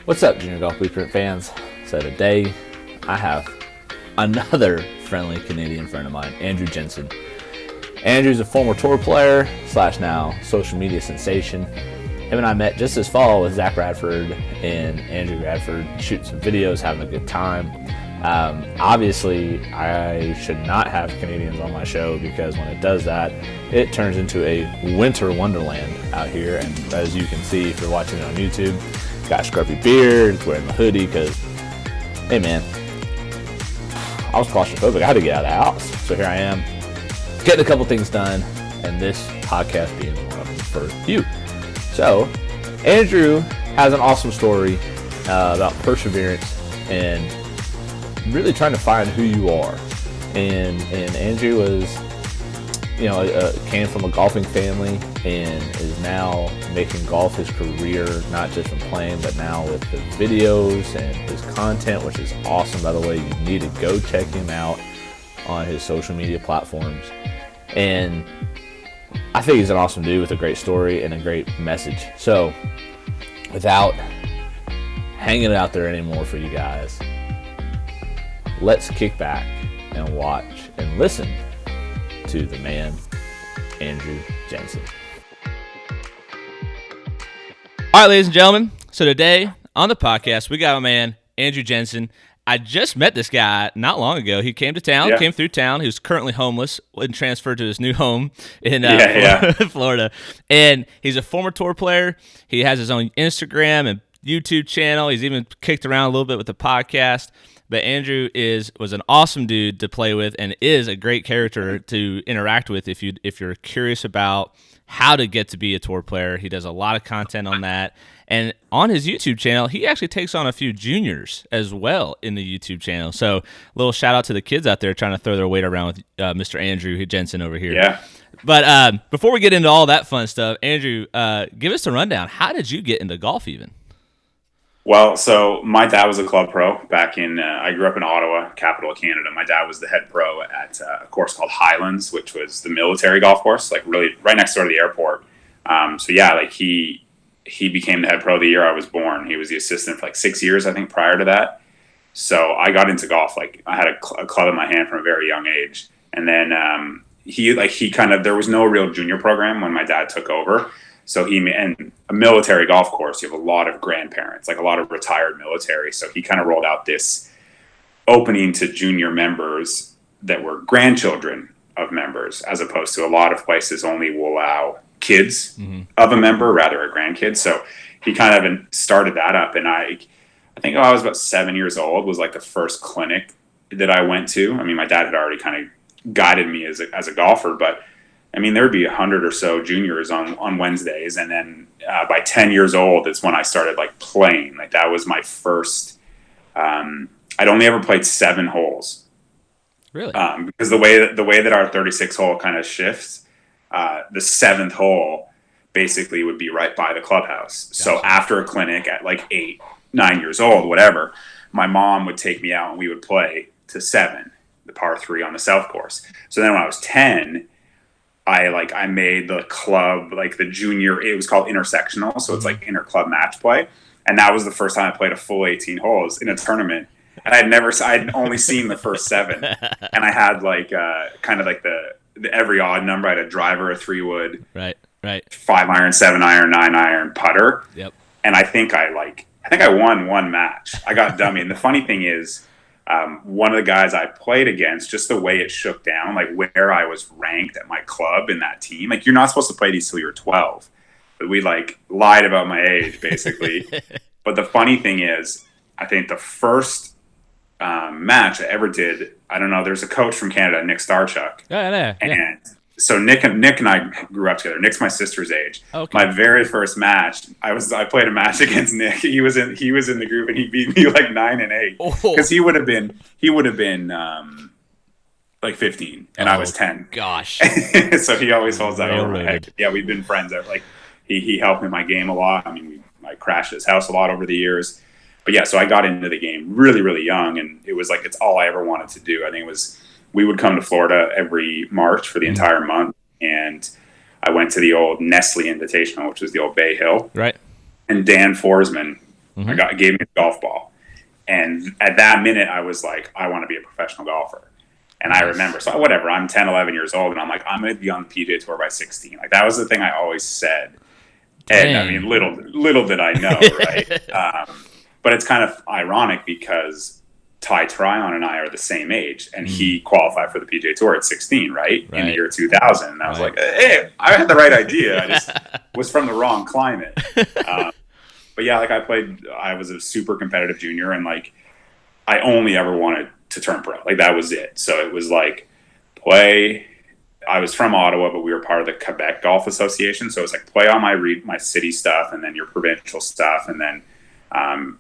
What's up, Junior Golf Blueprint fans? So today, I have another friendly Canadian friend of mine, Andrew Jensen. Andrew's a former tour player / now social media sensation. Him and I met just this fall with Zach Radford and Andrew Radford, shooting some videos, having a good time. Obviously, I should not have Canadians on my show because when it does that, it turns into a winter wonderland out here. And as you can see, if you're watching it on YouTube, got a scruffy beard, wearing the hoodie because, hey man, I was claustrophobic. I had to get out of the house. So here I am, getting a couple things done, and this podcast being one of them for you. So, Andrew has an awesome story about perseverance and really trying to find who you are. And Andrew was, came from a golfing family and is now making golf his career, not just from playing, but now with the videos and his content, which is awesome, by the way. You need to go check him out on his social media platforms. And I think he's an awesome dude with a great story and a great message. So, without hanging it out there anymore for you guys, let's kick back and watch and listen to the man, Andrew Jensen. All right, ladies and gentlemen. So today on the podcast, we got my man, Andrew Jensen. I just met this guy not long ago. He came to town, came through town. He was currently homeless and transferred to his new home in Florida. And he's a former tour player. He has his own Instagram and YouTube channel. He's even kicked around a little bit with the podcast. But Andrew was an awesome dude to play with and is a great character to interact with if you're curious about how to get to be a tour player. He does a lot of content on that. And on his YouTube channel, he actually takes on a few juniors as well in the YouTube channel. So a little shout out to the kids out there trying to throw their weight around with Mr. Andrew Jensen over here. Yeah. But before we get into all that fun stuff, Andrew, give us a rundown. How did you get into golf even? Well, so my dad was a club pro back in, I grew up in Ottawa, capital of Canada. My dad was the head pro at a course called Highlands, which was the military golf course, like really right next door to the airport. He became the head pro the year I was born. He was the assistant for like 6 years, I think, prior to that. So I got into golf. Like I had a club in my hand from a very young age. And then there was no real junior program when my dad took over. So and a military golf course, you have a lot of grandparents, like a lot of retired military. So he kind of rolled out this opening to junior members that were grandchildren of members, as opposed to a lot of places only will allow kids of a member, rather a grandkid. So he kind of started that up. And I think I was about 7 years old was like the first clinic that I went to. I mean, my dad had already kind of guided me as a golfer, but I mean, there would be 100 or so juniors on Wednesdays. And then by 10 years old, it's when I started like playing. Like that was my first, I'd only ever played 7 holes. Really? Because the way that our 36 hole kind of shifts, the 7th hole basically would be right by the clubhouse. Gotcha. So after a clinic at like 8, 9 years old, whatever, my mom would take me out and we would play to 7, the par 3 on the south course. So then when I was 10, I made the club, like the junior, it was called intersectional. So it's like inter-club match play. And that was the first time I played a full 18 holes in a tournament. And I'd only seen the first 7. And I had like, kind of like the every odd number. I had a driver, a 3-wood, right, 5-iron, 7-iron, 9-iron putter. Yep. And I think I won one match. I got dummy. And the funny thing is, one of the guys I played against, just the way it shook down, like where I was ranked at my club in that team, like you're not supposed to play these till you're 12, but we like lied about my age basically. But the funny thing is, I think the first match I ever did, I don't know, there's a coach from Canada, Nick Starchuk. And so Nick and I grew up together. Nick's my sister's age. Okay. My very first match, I played a match against Nick. He was in the group and he beat me like 9-8 because he would have been like 15 and I was 10. Gosh. So he always holds that over my head. Yeah, we've been friends. Like he helped me in my game a lot. I mean, I crashed his house a lot over the years. But yeah, so I got into the game really, really young, and it was like it's all I ever wanted to do. I think it was we would come to Florida every March for the entire month, and I went to the old Nestle Invitational, which was the old Bay Hill. Right. And Dan Forsman Gave me a golf ball. And at that minute, I was like, I want to be a professional golfer. And I remember, so whatever, I'm 10, 11 years old, and I'm like, I'm going to be on the PGA Tour by 16. Like, that was the thing I always said. And I mean, little did I know, right? But it's kind of ironic because Ty Tryon and I are the same age, and he qualified for the PGA Tour at 16, right? In the year 2000. And I was like, hey, I had the right idea. I just was from the wrong climate. But yeah, like I was a super competitive junior, and like I only ever wanted to turn pro. Like that was it. So it was like I was from Ottawa, but we were part of the Quebec Golf Association. So it was like play all my city stuff and then your provincial stuff. And then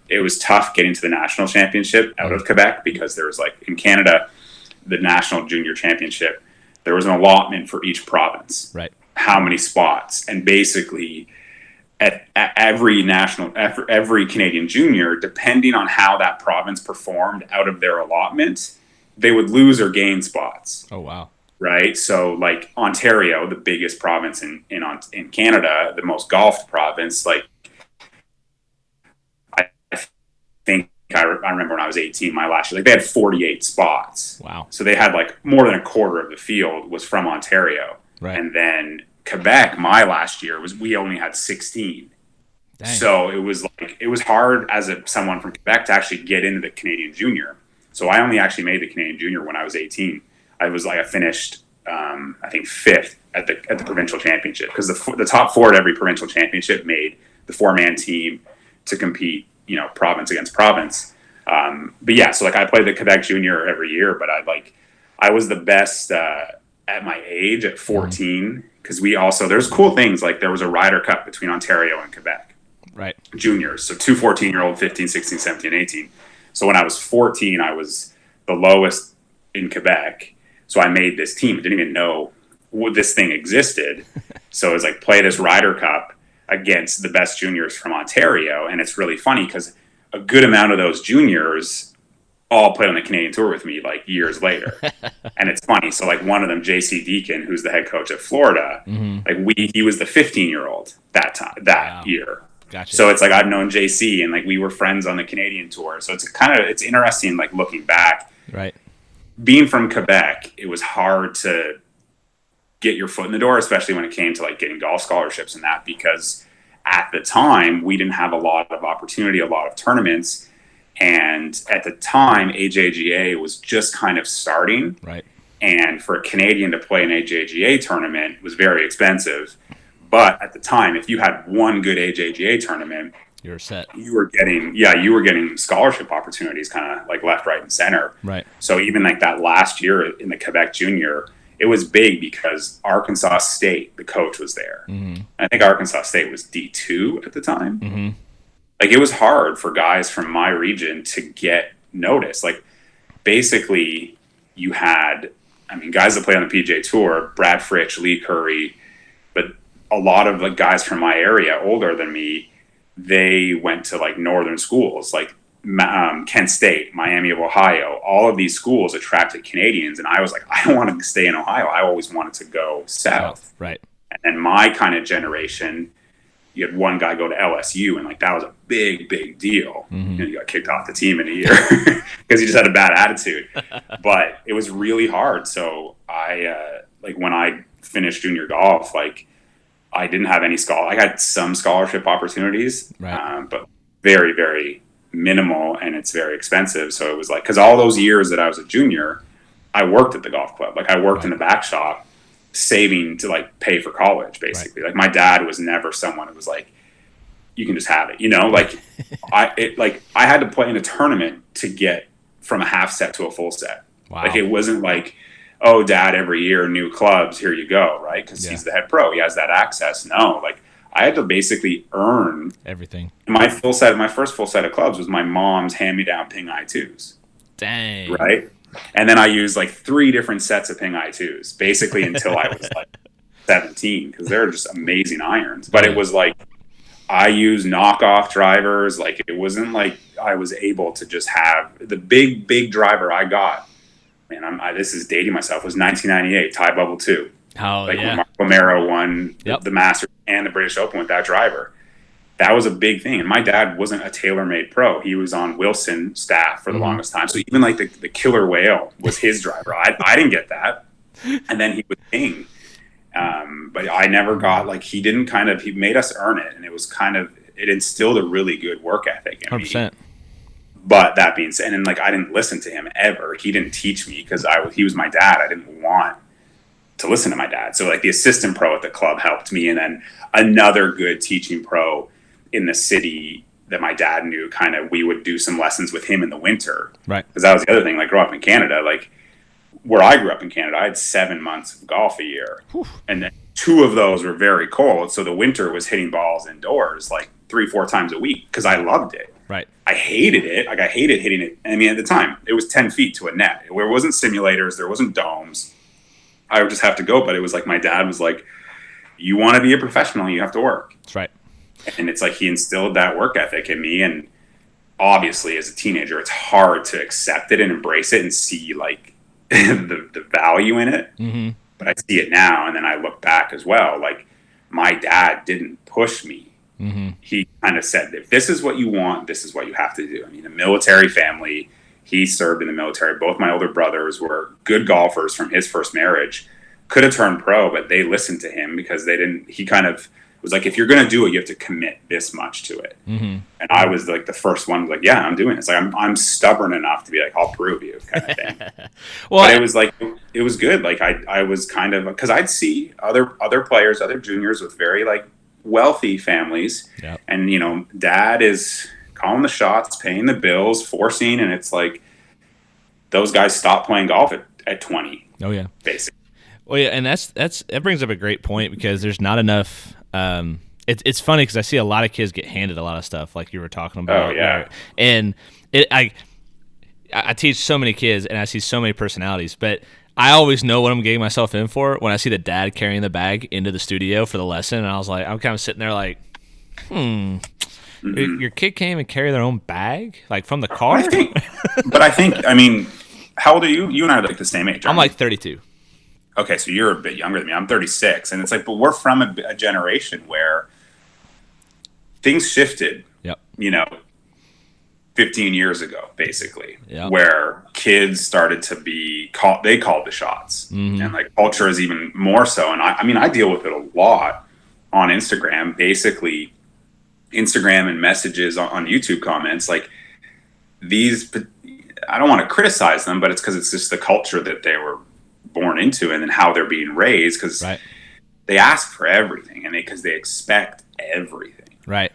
it was tough getting to the national championship out of Quebec because there was like in Canada, the national junior championship, there was an allotment for each province. Right. How many spots. And basically at every Canadian junior, depending on how that province performed out of their allotment, they would lose or gain spots. Oh, wow. Right. So like Ontario, the biggest province in Canada, the most golfed province, like I think I remember when I was 18, my last year, like they had 48 spots. Wow. So they had like more than a quarter of the field was from Ontario. Right. And then Quebec, my last year we only had 16. Dang. So it was hard as someone from Quebec to actually get into the Canadian junior. So I only actually made the Canadian junior when I was 18. I finished, I think 5th at the provincial championship because the top 4 at every provincial championship made the 4-man team to compete, province against province. But yeah, so like I played the Quebec junior every year, but I was the best at my age at 14 because there's cool things like there was a Ryder Cup between Ontario and Quebec. Right. Juniors. So 2 14-year-old, 15, 16, 17, 18. So when I was 14, I was the lowest in Quebec. So I made this team. I didn't even know this thing existed. So it was like play this Ryder Cup against the best juniors from Ontario. And it's really funny because a good amount of those juniors all played on the Canadian Tour with me like years later. And it's funny. So like one of them, JC Deacon, who's the head coach at Florida, he was the 15-year-old that year. Gotcha. So it's like I've known JC and like we were friends on the Canadian Tour. So it's interesting like looking back. Right. Being from Quebec, it was hard to get your foot in the door, especially when it came to like getting golf scholarships and that, because at the time we didn't have a lot of opportunity, a lot of tournaments. And at the time, AJGA was just kind of starting. Right. And for a Canadian to play an AJGA tournament was very expensive. But at the time, if you had one good AJGA tournament, you're set. You were getting scholarship opportunities kind of like left, right, and center. Right. So even like that last year in the Quebec Junior, it was big because Arkansas State, the coach, was there. Mm-hmm. I think Arkansas State was D2 at the time. Mm-hmm. Like it was hard for guys from my region to get noticed. Like basically you had, guys that play on the PGA Tour, Brad Fritsch, Lee Curry, but a lot of like guys from my area older than me, they went to like northern schools like Kent State, Miami of Ohio. All of these schools attracted Canadians, and I was like, I don't want to stay in Ohio. I always wanted to go south. Right. And then my kind of generation, you had one guy go to LSU, and like that was a big deal. Mm-hmm. He got kicked off the team in a year because he just had a bad attitude. But it was really hard. So I when I finished junior golf, like I didn't have any I had some scholarship opportunities, right. But very, very minimal, and it's very expensive. So it was like, because all those years that I was a junior, I worked at the golf club. Like I worked in the back shop, saving to like pay for college, basically. Right. Like my dad was never someone who was like, you can just have it, like I had to play in a tournament to get from a half set to a full set. Wow. Like it wasn't like, oh, dad, every year, new clubs, here you go, right? Because he's the head pro. He has that access. No, like I had to basically earn everything. My first full set of clubs was my mom's hand-me-down Ping I2s. Dang. Right? And then I used like 3 different sets of Ping I2s, basically until I was like 17, because they're just amazing irons. But it was like I used knockoff drivers. Like it wasn't like I was able to just have the big driver I got. Man, this is dating myself. Was 1998 Thai Bubble 2. Oh, when Mark Romero won the Masters and the British Open with that driver. that was a big thing. And my dad wasn't a tailor-made pro. He was on Wilson staff for the longest time. So even like the killer whale was his driver. I didn't get that. And then he was king. But I never got, like, he made us earn it. And it was it instilled a really good work ethic in 100%. me. But that being said, and like, I didn't listen to him ever. He didn't teach me because he was my dad. I didn't want to listen to my dad. So like the assistant pro at the club helped me. And then another good teaching pro in the city that my dad knew, we would do some lessons with him in the winter. Right. Because that was the other thing, like, grow up in Canada, like where I grew up in Canada, I had 7 months of golf a year. Whew. And then 2 of those were very cold. So the winter was hitting balls indoors like 3-4 times a week because I loved it. Right. I hated it. Like, I hated hitting it. I mean, at the time, it was 10 feet to a net. There wasn't simulators. There wasn't domes. I would just have to go. But it was like my dad was like, you want to be a professional, you have to work. That's right. And it's like he instilled that work ethic in me. And obviously, as a teenager, it's hard to accept it and embrace it and see, like, the value in it. Mm-hmm. But I see it now. And then I look back as well. Like, my dad didn't push me. Mm-hmm. He kind of said, if this is what you want, this is what you have to do. I mean, a military family, he served in the military. Both my older brothers were good golfers from his first marriage, could have turned pro, but they listened to him because he kind of was like, if you're going to do it, you have to commit this much to it. Mm-hmm. And I was like the first one, like, yeah, I'm doing this. Like, I'm stubborn enough to be like, I'll prove you, kind of thing. Well, but it was like, it was good. Like, I was kind of, because I'd see other players, other juniors with very like wealthy families. Yep. And, you know, dad is calling the shots, paying the bills, forcing. And it's like, those guys stop playing golf at 20. Oh yeah. Basically. Well, yeah. And that brings up a great point because there's not enough, it's funny because I see a lot of kids get handed a lot of stuff like you were talking about. Oh yeah. Right? And I teach so many kids and I see so many personalities, but I always know what I'm getting myself in for when I see the dad carrying the bag into the studio for the lesson. And I'm kind of sitting there like, Mm-hmm. Your kid can't even carry their own bag, like from the car? I think, I mean, how old are you? You and I are like the same age. I'm like 32. Okay, so you're a bit younger than me. I'm 36. And it's like, but we're from a generation where things shifted, yep. you know, 15 years ago, basically, yep. where kids started to they called the shots. Mm-hmm. And like culture is even more so. And I mean, I deal with it a lot on Instagram, basically Instagram and messages on YouTube comments. Like these, I don't want to criticize them, but it's because it's just the culture that they were born into and then how they're being raised. Because right. they ask for everything and because they expect everything. Right.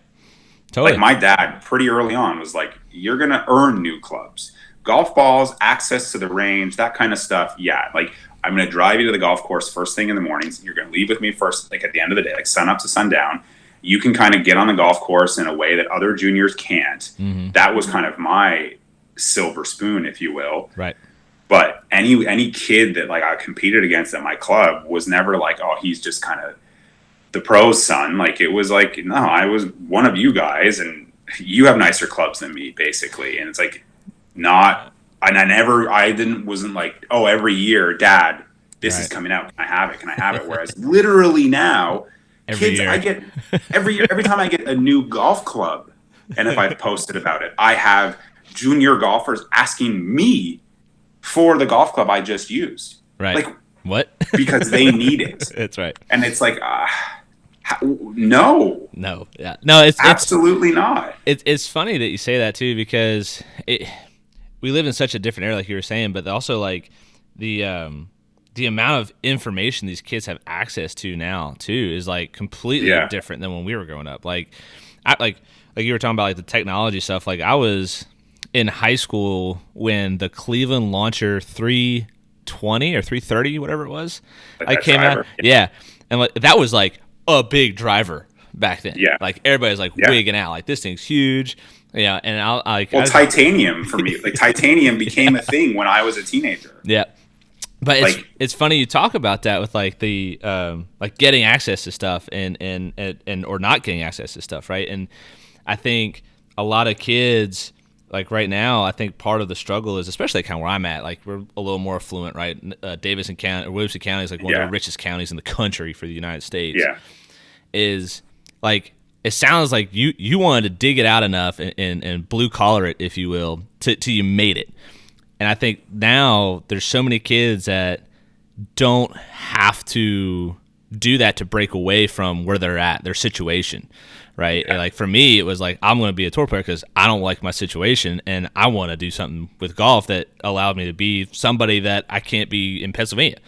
Totally. Like my dad pretty early on was like, you're going to earn new clubs, golf balls, access to the range, that kind of stuff. Yeah. Like I'm going to drive you to the golf course first thing in the mornings. You're going to leave with me first, like at the end of the day, like sun up to sundown. You can kind of get on the golf course in a way that other juniors can't. Mm-hmm. That was kind of my silver spoon, if you will. Right. But any kid that like I competed against at my club was never like, oh, he's just kind of the pro's son. Like it was like, no, I was one of you guys and you have nicer clubs than me, basically. And it's like wasn't like, oh, every year, Dad, this right. is coming out. Can I have it? Can I have it? Whereas literally now, I get every year, every time I get a new golf club, and if I've posted about it, I have junior golfers asking me for the golf club I just used. Right. Like what? Because they need it. That's right. And it's like, no. Yeah. No, it's absolutely not. It's funny that you say that too, because we live in such a different era, like you were saying, but also like the amount of information these kids have access to now too is like completely different than when we were growing up. Like you were talking about like the technology stuff. Like I was in high school when the Cleveland Launcher 320 or 330, whatever it was, like came out. Yeah. And like that was like a big driver back then. Yeah. Like everybody's like wigging out. Like this thing's huge. Yeah. And titanium for me, like titanium became a thing when I was a teenager. Yeah. But it's funny you talk about that with like the like getting access to stuff and or not getting access to stuff, right? And I think a lot of kids like right now, I think part of the struggle is, especially kind of where I'm at, like we're a little more affluent, right? Davidson County or Williamson County is like one of the richest counties in the country for the United States. Yeah, is like it sounds like you wanted to dig it out enough and blue collar it, if you will, till you made it. And I think now there's so many kids that don't have to do that to break away from where they're at, their situation, right? And like for me, it was like, I'm going to be a tour player because I don't like my situation, and I want to do something with golf that allowed me to be somebody that I can't be in Pennsylvania.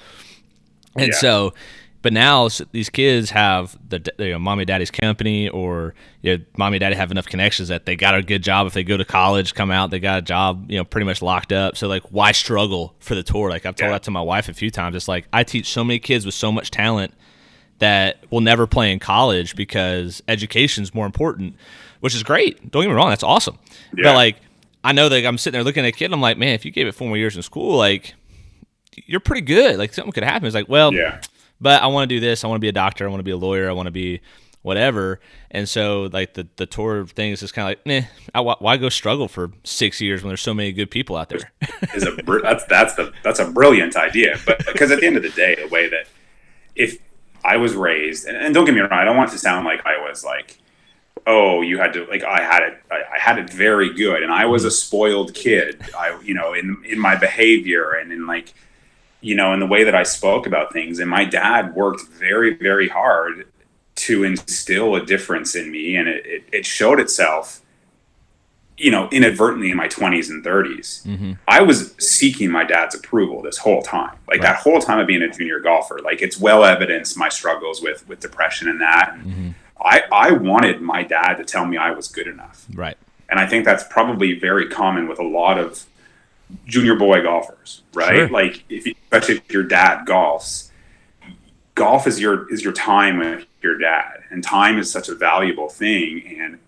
And so, but now these kids have the mommy and daddy's company, or mommy and daddy have enough connections that they got a good job. If they go to college, come out, they got a job, pretty much locked up. So like, why struggle for the tour? Like I've told that to my wife a few times. It's like, I teach so many kids with so much talent that will never play in college because education's more important, which is great. Don't get me wrong, that's awesome. Yeah. But like, I know that I'm sitting there looking at a kid, and I'm like, man, if you gave it 4 more years in school, like you're pretty good. Like something could happen. It's like, well, but I want to do this. I want to be a doctor. I want to be a lawyer. I want to be whatever. And so like the tour thing is just kind of like, why go struggle for 6 years when there's so many good people out there? That's a brilliant idea. But because at the end of the day, the way that if I was raised, and don't get me wrong, I don't want to sound like I was like, oh, you had to, like, I had it very good, and I was a spoiled kid. In my behavior and in like, in the way that I spoke about things. And my dad worked very, very hard to instill a difference in me, and it showed itself, inadvertently in my 20s and 30s. Mm-hmm. I was seeking my dad's approval this whole time. Like that whole time of being a junior golfer, like it's well evidenced my struggles with depression and that. And mm-hmm. I wanted my dad to tell me I was good enough. Right. And I think that's probably very common with a lot of junior boy golfers, right? Sure. Like especially if your dad golfs, golf is your time with your dad, and time is such a valuable thing. And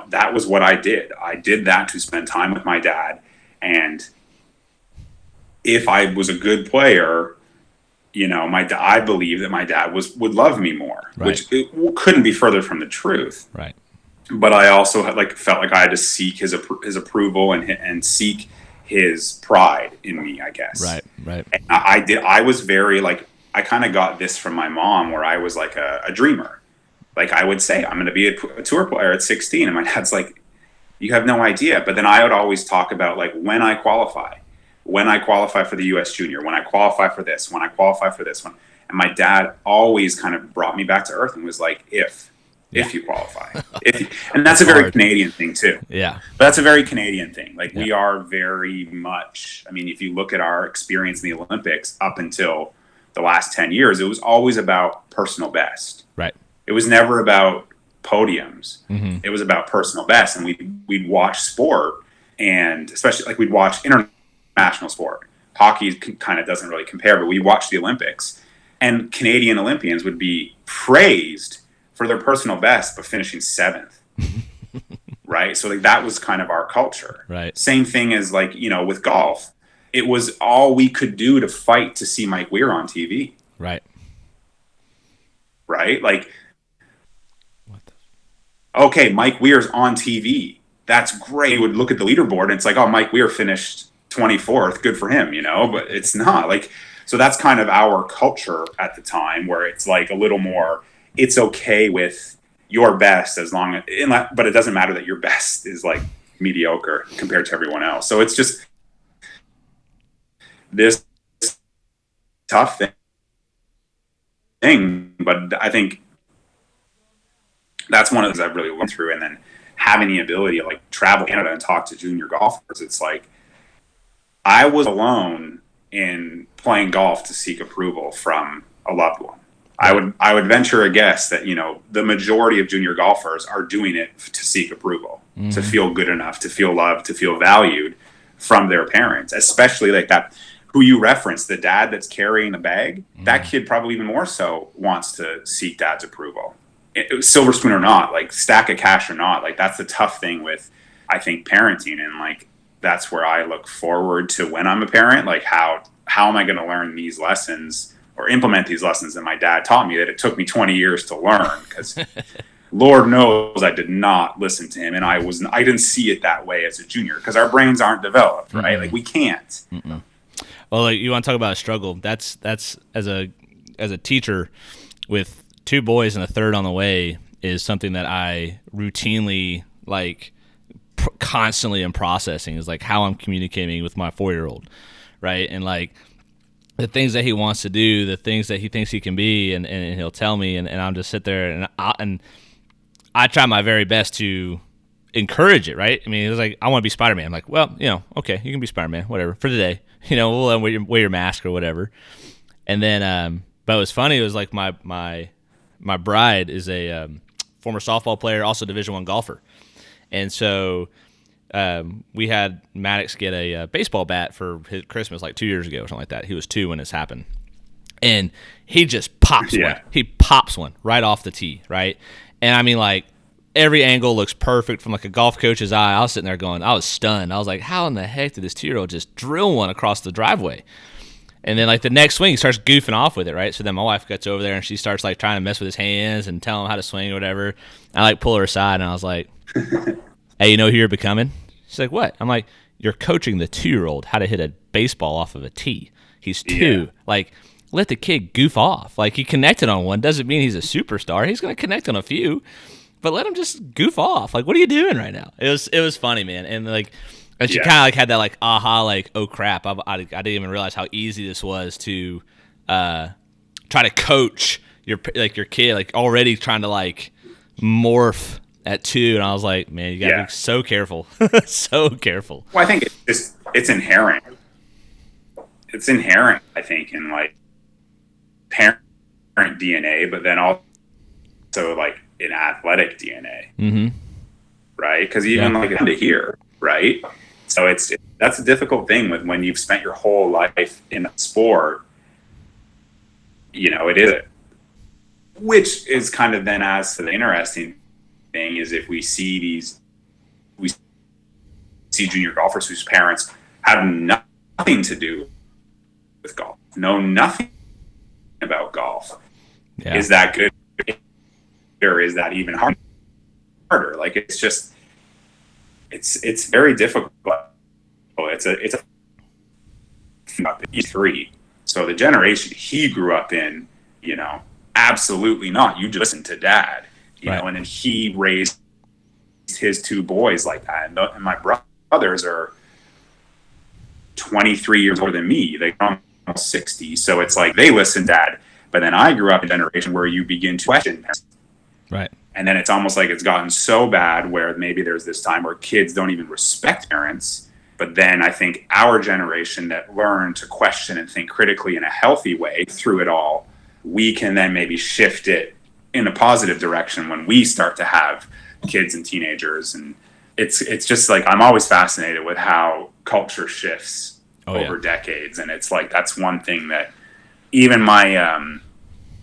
that was what I did. I did that to spend time with my dad. And if I was a good player, I believe that my dad would love me more, which it couldn't be further from the truth. Right. But I also felt like I had to seek his approval and seek his pride in me, I guess. Right. And I did. I was very I kind of got this from my mom, where I was like a dreamer. Like I would say, I'm going to be a tour player at 16. And my dad's like, you have no idea. But then I would always talk about like when I qualify for the US Junior, when I qualify for this, when I qualify for this one. And my dad always kind of brought me back to earth and was like, if you qualify. And that's a very hard Canadian thing too. Yeah. But that's a very Canadian thing. Like we are very much, I mean, if you look at our experience in the Olympics up until the last 10 years, it was always about personal best. Right. It was never about podiums. Mm-hmm. It was about personal best. And we'd watch sport, and especially we'd watch international sport. Hockey kind of doesn't really compare, but we watch the Olympics, and Canadian Olympians would be praised for their personal best, but finishing 7th. Right. So that was kind of our culture. Right. Same thing as with golf. It was all we could do to fight to see Mike Weir on TV. Right. Right. Okay, Mike Weir's on TV. That's great. You would look at the leaderboard and it's like, oh, Mike Weir finished 24th. Good for him, but it's not so that's kind of our culture at the time, where it's like a little more, it's okay with your best as long as, but it doesn't matter that your best is like mediocre compared to everyone else. So it's just this tough thing. But I think that's one of the things I've really learned through. And then having the ability to travel Canada and talk to junior golfers, it's like I was alone in playing golf to seek approval from a loved one. I would venture a guess that the majority of junior golfers are doing it to seek approval, mm-hmm. to feel good enough, to feel loved, to feel valued from their parents, especially like that. Who you referenced, the dad that's carrying the bag, mm-hmm. that kid probably even more so wants to seek dad's approval. Silver spoon or not, stack of cash or not, that's the tough thing with, I think, parenting. And that's where I look forward to when I'm a parent, how am I going to learn these lessons or implement these lessons that my dad taught me that it took me 20 years to learn, because Lord knows I did not listen to him. And I didn't see it that way as a junior, because our brains aren't developed, right? Mm-hmm. We can't. Mm-mm. Well, you want to talk about a struggle. That's as a teacher with 2 boys and a third on the way, is something that I routinely like constantly am processing, is like how I'm communicating with my 4-year-old, right? And like the things that he wants to do, the things that he thinks he can be, and he'll tell me, and I'm just sit there and I try my very best to encourage it, right? I mean, it was like, I want to be Spider-Man. I'm like, well, okay, you can be Spider-Man, whatever, for today. We'll wear your mask or whatever. And then, but it was funny. It was like my bride is a former softball player, also Division I golfer. And so we had Maddox get a baseball bat for his Christmas like 2 years ago or something like that. He was 2 when this happened. And he just pops one. He pops one right off the tee, right? And I mean, like, every angle looks perfect from like a golf coach's eye. I was sitting there going, I was stunned. I was like, how in the heck did this 2-year-old just drill one across the driveway? And then like the next swing, he starts goofing off with it, right? So then my wife gets over there and she starts like trying to mess with his hands and tell him how to swing or whatever. I like pull her aside and I was like, hey, you know who you're becoming? She's like, what? I'm like, you're coaching the 2-year-old how to hit a baseball off of a tee. He's 2. Yeah. Like, let the kid goof off. Like, he connected on one. Doesn't mean he's a superstar. He's going to connect on a few. But let him just goof off. Like, what are you doing right now? It was funny, man. And like, and she kind of like had that like aha, like, oh crap, I didn't even realize how easy this was to try to coach your kid, like already trying to like morph at 2. And I was like, man, you gotta be so careful, so careful. Well, I think it's inherent. It's inherent, I think, in like parent DNA, but then also like in athletic DNA, right? Because even like to here, right? So that's a difficult thing with when you've spent your whole life in a sport. It is, which is kind of then as to the interesting thing is if we see junior golfers whose parents have nothing to do with golf, know nothing about golf. Yeah. Is that good? Or is that even harder? Like, it's just, it's very difficult. It's a E3. So the generation he grew up in, absolutely not. You just listen to dad, right. And then he raised his 2 boys like that. And my brothers are 23 years older than me. They're almost 60. So it's like they listen to dad. But then I grew up in a generation where you begin to question. Right. And then it's almost like it's gotten so bad where maybe there's this time where kids don't even respect parents. But then I think our generation that learned to question and think critically in a healthy way through it all, we can then maybe shift it in a positive direction when we start to have kids and teenagers. And it's just like, I'm always fascinated with how culture shifts over decades. And it's like, that's one thing that even my,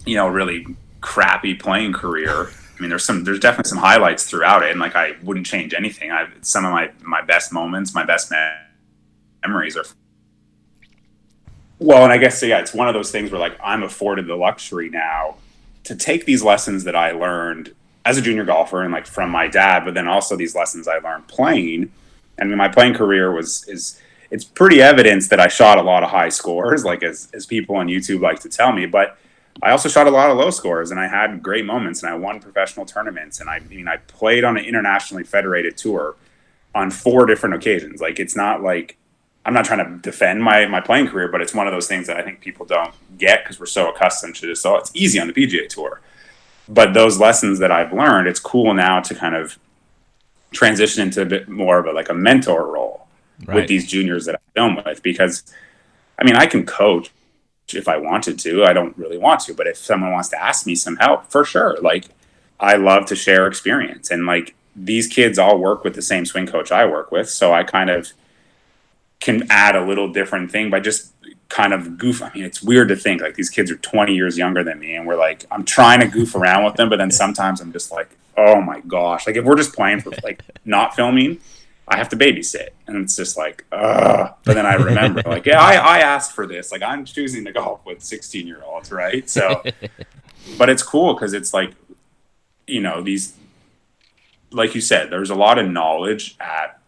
really crappy playing career, I mean, there's definitely some highlights throughout it, and like I wouldn't change anything. Some of my best moments, my best memories are. Well, and I guess it's one of those things where like I'm afforded the luxury now to take these lessons that I learned as a junior golfer and like from my dad, but then also these lessons I learned playing. I mean, my playing career it's pretty evident that I shot a lot of high scores, like as people on YouTube like to tell me, but I also shot a lot of low scores, and I had great moments, and I won professional tournaments, and I played on an internationally federated tour on 4 different occasions. Like, it's not like I'm not trying to defend my playing career, but it's one of those things that I think people don't get because we're so accustomed to this. So it's easy on the PGA Tour. But those lessons that I've learned, it's cool now to kind of transition into a bit more of a mentor role with these juniors that I film with, because I mean, I can coach if I wanted to. I don't really want to, but if someone wants to ask me some help, for sure. Like, I love to share experience, and like these kids all work with the same swing coach I work with, so I kind of can add a little different thing by just kind of goof. I mean, it's weird to think like these kids are 20 years younger than me, and we're like, I'm trying to goof around with them, but then sometimes I'm just like, oh my gosh, like if we're just playing for like not filming, I have to babysit, and it's just like, ugh. But then I remember, like, yeah, I asked for this. Like, I'm choosing to golf with 16-year-olds, right? So, but it's cool because it's like, these, like you said, there's a lot of knowledge at,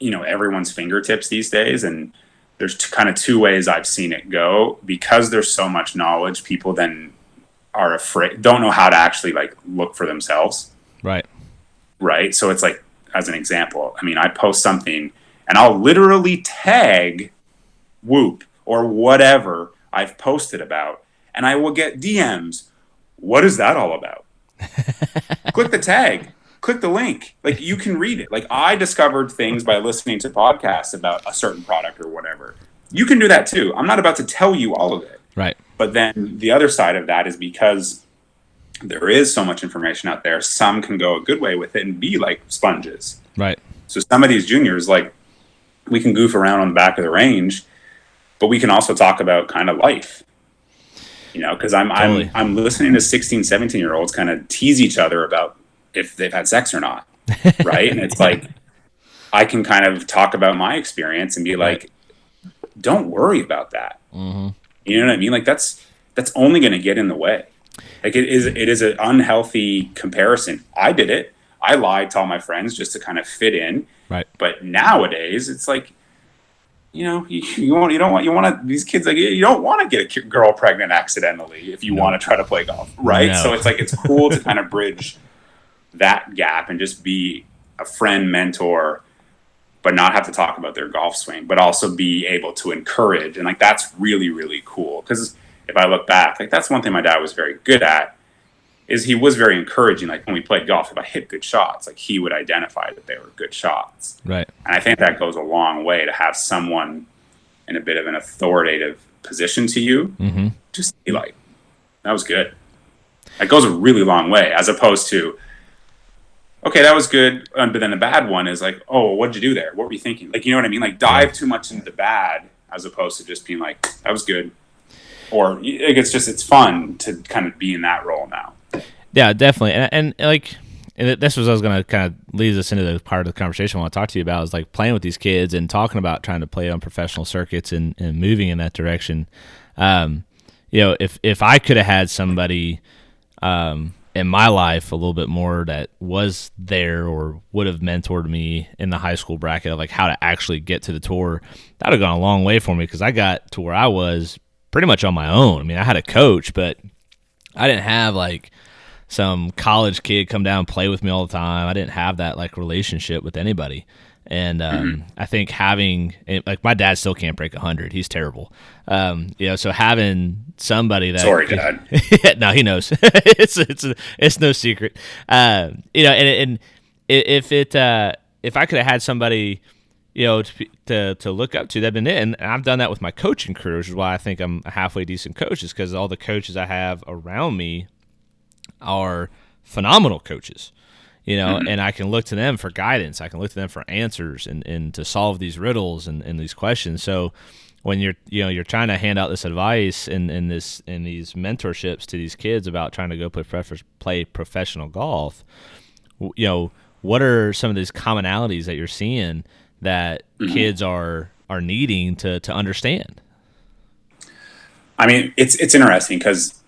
everyone's fingertips these days, and there's kind of 2 ways I've seen it go. Because there's so much knowledge, people then are afraid, don't know how to actually like look for themselves. Right. Right. So it's like, as an example, I mean, I post something and I'll literally tag Whoop or whatever I've posted about, and I will get DMs. What is that all about? Click the tag, click the link. Like, you can read it. Like, I discovered things by listening to podcasts about a certain product or whatever. You can do that too. I'm not about to tell you all of it. Right. But then the other side of that is, because there is so much information out there, some can go a good way with it and be like sponges. Right. So some of these juniors, like, we can goof around on the back of the range, but we can also talk about kind of life, you know, because Totally. I'm listening to 16, 17-year-olds kind of tease each other about if they've had sex or not. Right. And it's like, I can kind of talk about my experience and be like, don't worry about that. Mm-hmm. You know what I mean? Like, that's only going to get in the way. Like, it is an unhealthy comparison. I did it. I lied to all my friends just to kind of fit in. Right. But nowadays it's like, you know, you want to, these kids, like, you don't want to get a girl pregnant accidentally if you want to try to play golf. Right. No. So it's like, it's cool to kind of bridge that gap and just be a friend, mentor, but not have to talk about their golf swing, but also be able to encourage. And like, that's really, really cool. Because if I look back, like, that's one thing my dad was very good at, is he was very encouraging. Like, when we played golf, if I hit good shots, like, he would identify that they were good shots. Right. And I think that goes a long way to have someone in a bit of an authoritative position to you. Mm-hmm. Just be like, that was good. That goes a really long way, as opposed to, okay, that was good. But then the bad one is like, oh, what did you do there? What were you thinking? Like, you know what I mean? Like, dive too much into the bad, as opposed to just being like, that was good. Or like, it's fun to kind of be in that role now. Yeah, definitely. And like, and this was, I was going to kind of lead us into the part of the conversation I want to talk to you about, is like playing with these kids and talking about trying to play on professional circuits and moving in that direction. You know, if I could have had somebody in my life a little bit more that was there or would have mentored me in the high school bracket of like how to actually get to the tour, that would have gone a long way for me, because I got to where I was pretty much on my own. I mean, I had a coach, but I didn't have like some college kid come down and play with me all the time. I didn't have that like relationship with anybody. And I think having, like, my dad still can't break 100. He's terrible. You know, so having somebody that, sorry, Dad. no, he knows. it's no secret. You know, and if I could have had somebody, you know, to look up to, that'd been it. And I've done that with my coaching career, which is why I think I'm a halfway decent coach, is because all the coaches I have around me are phenomenal coaches, you know, and I can look to them for guidance. I can look to them for answers and to solve these riddles and these questions. So when you're trying to hand out this advice and these mentorships to these kids about trying to go play professional golf, you know, what are some of these commonalities that you're seeing that kids are needing to understand? I mean, it's interesting because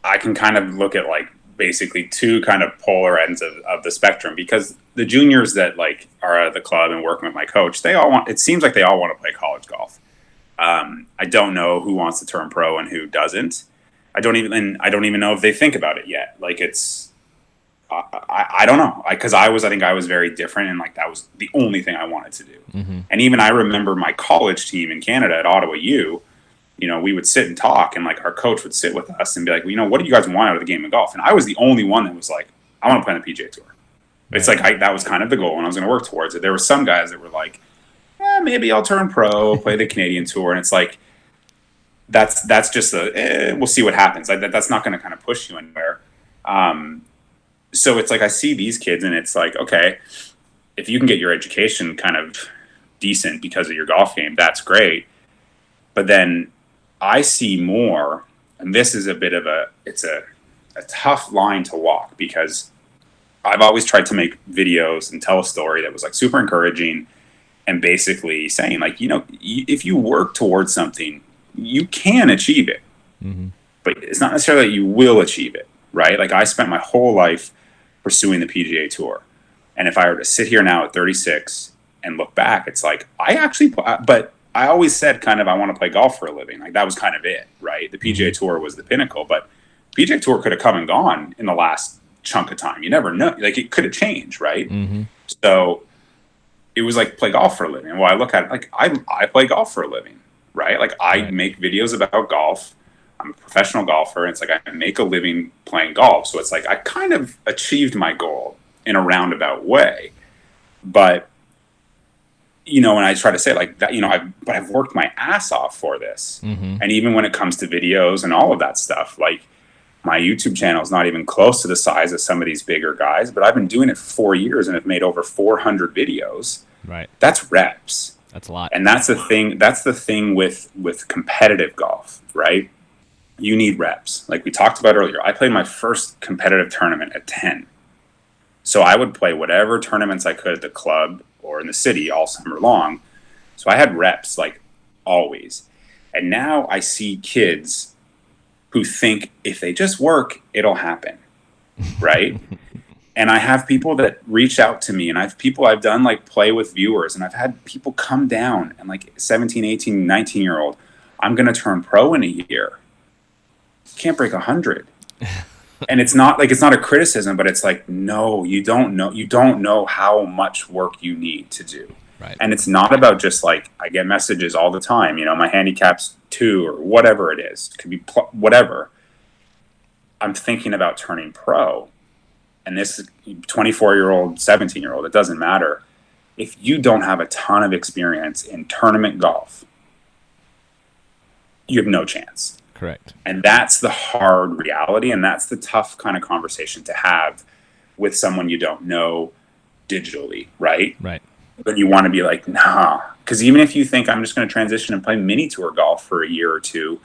I can kind of look at like basically two kind of polar ends of the spectrum, because the juniors that like are at the club and working with my coach, it seems like they all want to play college golf. I don't know who wants to turn pro and who doesn't. I don't even know if they think about it yet. Like, I don't know. I think I was very different, and like that was the only thing I wanted to do. Mm-hmm. And even I remember my college team in Canada at Ottawa U, you know, we would sit and talk, and like our coach would sit with us and be like, well, you know, what do you guys want out of the game of golf? And I was the only one that was like, I want to play on the PGA Tour. Right. It's like that was kind of the goal, and I was going to work towards it. There were some guys that were like, maybe I'll turn pro, play the Canadian Tour, and it's like that's just we'll see what happens. Like, that's not going to kind of push you anywhere. So it's like I see these kids, and it's like, okay, if you can get your education kind of decent because of your golf game, that's great. But then I see more, and this is it's a tough line to walk, because I've always tried to make videos and tell a story that was like super encouraging and basically saying like, you know, if you work towards something, you can achieve it, but it's not necessarily that you will achieve it, right? Like, I spent my whole life pursuing the PGA Tour. And if I were to sit here now at 36 and look back, it's like, but I always said kind of, I want to play golf for a living. Like, that was kind of it, right? The PGA Tour was the pinnacle, but PGA Tour could have come and gone in the last chunk of time. You never know. Like, it could have changed, right? Mm-hmm. So it was like, play golf for a living. Well, I look at it like I play golf for a living, right? Like, I make videos about golf. I'm a professional golfer. And it's like, I make a living playing golf. So it's like, I kind of achieved my goal in a roundabout way. But, you know, and I try to say like that, you know, I've worked my ass off for this. Mm-hmm. And even when it comes to videos and all of that stuff, like, my YouTube channel is not even close to the size of some of these bigger guys, but I've been doing it for 4 years and have made over 400 videos. Right. That's reps. That's a lot. And that's the thing. That's the thing with competitive golf, right? You need reps. Like we talked about earlier, I played my first competitive tournament at 10. So I would play whatever tournaments I could at the club or in the city all summer long. So I had reps like always. And now I see kids who think if they just work, it'll happen, right? And I have people that reach out to me, and I've done like play with viewers, and I've had people come down and like 17, 18, 19-year-old, I'm going to turn pro in a year. Can't break 100. And it's not a criticism, but it's like, no, you don't know how much work you need to do. Right. And it's not about just like, I get messages all the time, you know, my handicap's 2 or whatever it is. It could be whatever. I'm thinking about turning pro. And this 24-year-old, 17-year-old, it doesn't matter. If you don't have a ton of experience in tournament golf, you have no chance. Correct. And that's the hard reality. And that's the tough kind of conversation to have with someone you don't know digitally, right? Right. But you want to be like, nah. Because even if you think I'm just going to transition and play mini tour golf for a year or two,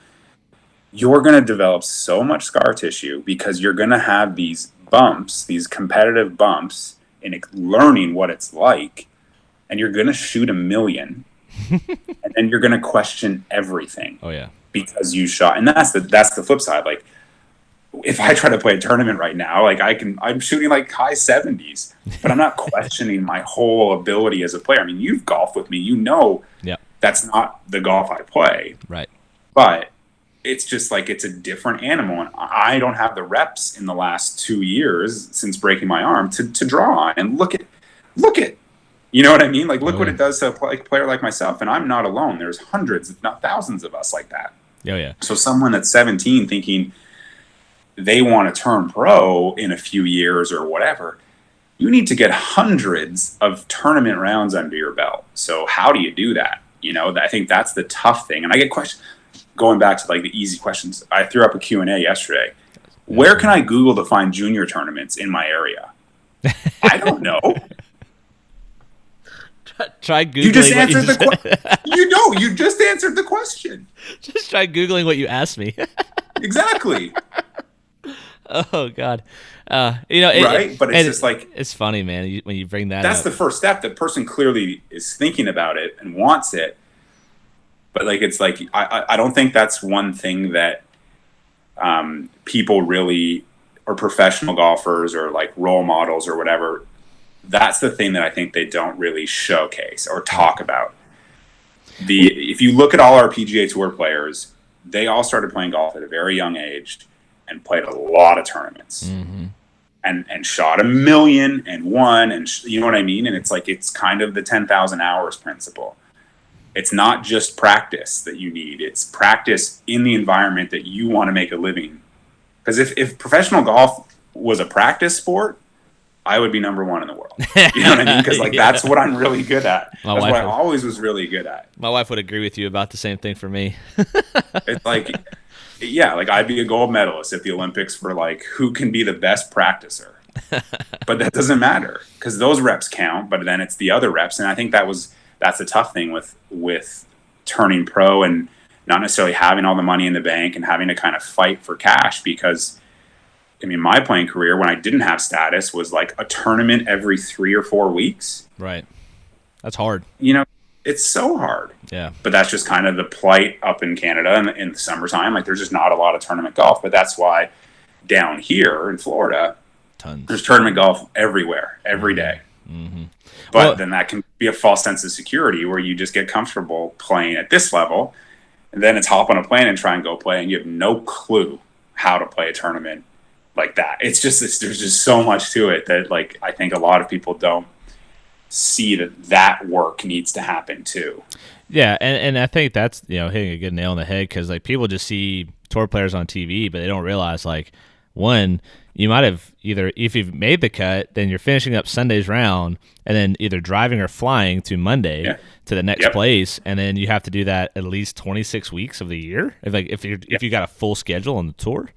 you're going to develop so much scar tissue because you're going to have these bumps, these competitive bumps in learning what it's like. And you're going to shoot a million. And then you're going to question everything. Oh, yeah. Because you shot. And that's the flip side. Like, if I try to play a tournament right now, like I'm shooting like high 70s, but I'm not questioning my whole ability as a player. I mean, you've golfed with me, you know, that's not the golf I play. Right. But it's just like, it's a different animal. And I don't have the reps in the last 2 years since breaking my arm to draw on and look at, you know what I mean? Like, look what it does to a player like myself. And I'm not alone. There's hundreds, if not thousands of us like that. Oh, yeah. So someone that's 17 thinking they want to turn pro in a few years or whatever, you need to get hundreds of tournament rounds under your belt. So how do you do that? You know, I think that's the tough thing. And I get questions, going back to like the easy questions. I threw up a Q&A yesterday. Where can I Google to find junior tournaments in my area? I don't know. Try Googling. You just answered the question. You just answered the question. Just try Googling what you asked me. Exactly. Oh God. But it's just like, it's funny, man, when you bring that that's up. the first step. The person clearly is thinking about it and wants it. But like, it's like, I don't think that's one thing that people really, or professional golfers or like role models or whatever, that's the thing that I think they don't really showcase or talk about. If you look at all our PGA Tour players, they all started playing golf at a very young age and played a lot of tournaments. Mm-hmm. And shot a million and won, and you know what I mean? And it's like, it's kind of the 10,000 hours principle. It's not just practice that you need. It's practice in the environment that you want to make a living. Because if professional golf was a practice sport, I would be number one in the world. You know what I mean? Because like, that's what I'm really good at. That's what I always was really good at. My wife would agree with you about the same thing for me. It's like, yeah, like I'd be a gold medalist if the Olympics were like, who can be the best practicer? But that doesn't matter because those reps count, but then it's the other reps. And I think that's a tough thing with turning pro and not necessarily having all the money in the bank and having to kind of fight for cash because, I mean, my playing career when I didn't have status was like a tournament every 3 or 4 weeks. Right. That's hard. You know, it's so hard. Yeah. But that's just kind of the plight up in Canada in the summertime. Like, there's just not a lot of tournament golf. But that's why down here in Florida, there's tournament golf everywhere, every day. Mm-hmm. But then that can be a false sense of security where you just get comfortable playing at this level. And then it's hop on a plane and try and go play. And you have no clue how to play a tournament like that. It's just there's just so much to it that like I think a lot of people don't see that work needs to happen too. Yeah, and I think that's hitting a good nail on the head, because like people just see tour players on TV, but they don't realize like, one, you might have either, if you've made the cut, then you're finishing up Sunday's round and then either driving or flying to Monday to the next place, and then you have to do that at least 26 weeks of the year if you got a full schedule on the tour.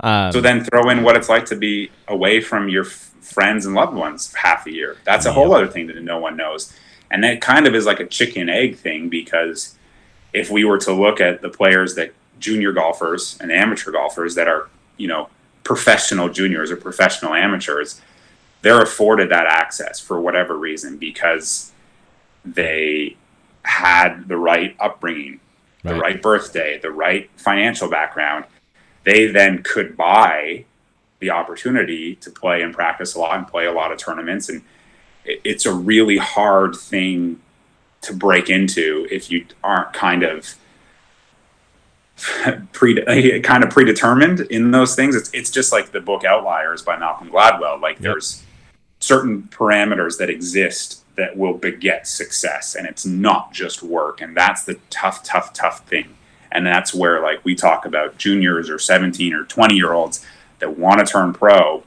So then throw in what it's like to be away from your friends and loved ones for half the year. That's a whole other thing that no one knows. And that kind of is like a chicken egg thing, because if we were to look at the players that junior golfers and amateur golfers that are, professional juniors or professional amateurs, they're afforded that access for whatever reason, because they had the right upbringing, the right birthday, the right financial background. They then could buy the opportunity to play and practice a lot and play a lot of tournaments. And it's a really hard thing to break into if you aren't kind of predetermined in those things. It's just like the book Outliers by Malcolm Gladwell. Like there's certain parameters that exist that will beget success, and it's not just work. And that's the tough thing. And that's where like we talk about juniors or 17 or 20-year-olds that want to turn pro,